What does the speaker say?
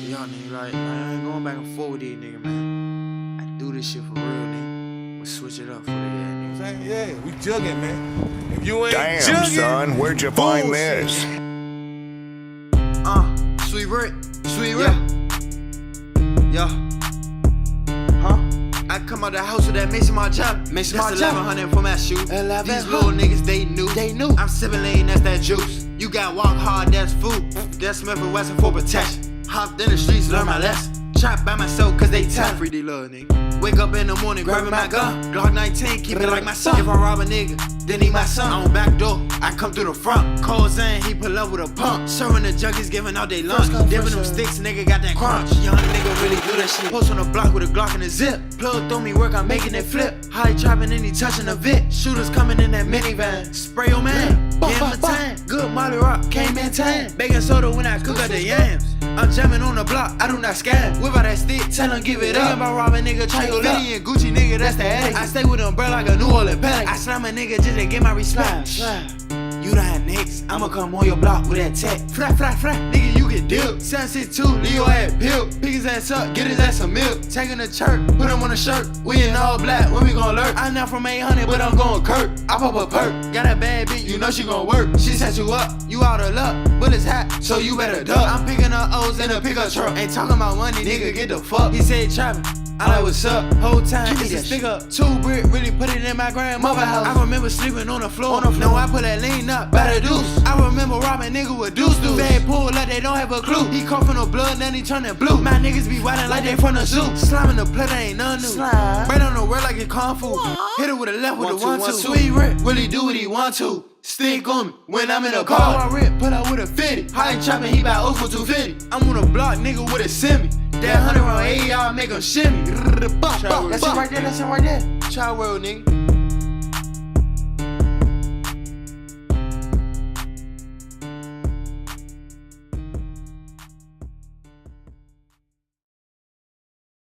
Y'all nigga, like, I ain't going back and forth with these niggas, man. I do this shit for real, nigga. We'll switch it up for the niggas. Yeah, we jugging, man. If you ain't Damn, jugging, son, where'd you find bullshit. this? Sweet Rick, Sweet Rick. Yeah. Huh? I come out the house with that Mason my job. Mason my job. 1100 for my shoe. These little niggas, they knew. I'm 7 lane, that's that juice. You got walk hard, that's food. That's Smith and Wesson for protection. Hopped in the streets, learn my lesson. Trap by myself, cause they tough. Free D love, nigga. Wake up in the morning, grabbing my gun. Glock 19, keep it like my son. If I rob a nigga, then he my son. On back door, I come through the front. Cole saying he pull up with a pump. Serving the junkies, giving out they lunch. Dipping them sticks, nigga got that crunch. Young nigga really do that shit. Post on the block with a Glock and a zip. Plug throw me work, I'm making it flip. High trapping and he touching a Vic. Shooters coming in that minivan. Spray your man, give him a tan. Good Molly Rock, came in tan. Baking soda when I cook up the yams. I'm jamming on the block, I do not scam. Whip out that stick, tell him give it up. Thinking about robbing nigga, try your luck. And Gucci nigga, that's the addict. I stay with them bro like a New Orleans paddock. I slam a nigga just to get my respect. You done next, I'ma come on your block with that tech. Flat, nigga, you get dipped. 762, Leo ass pill. Pick his ass up, get his ass some milk. Taking the church, put him on a shirt. We in all black, when we gon' lurk? I'm not from 800, but I'm going Kirk. I pop a perk, got a bad bitch, you know she gon' work. She set you up, you out of luck. Bullets hot, so you better duck. I'm picking up O's in a pickup truck. Ain't talking about money, nigga, get the fuck. He said trapping. I like what's up, whole time it's a stick up. 2 brick, really put it in my grandmother house. I remember sleeping on the floor. No, I put that lean up, by the deuce. I remember robbing nigga with deuce. Bad pull like they don't have a clue. He cough from the blood, then he turning blue. My niggas be wildin' like they from the zoo. Slamming the plate, ain't none new. Right on the word like it kung fu. Hit it with a left with a 1-2. Sweet Rick, really do what he want to. Stick on me when I'm in a car. I rip, put out with a 50. High trapping, he buy O's for 250. I'm on a block, nigga with a semi. That 100 round 80, y'all make him shimmy. That's it right there, Try world, nigga.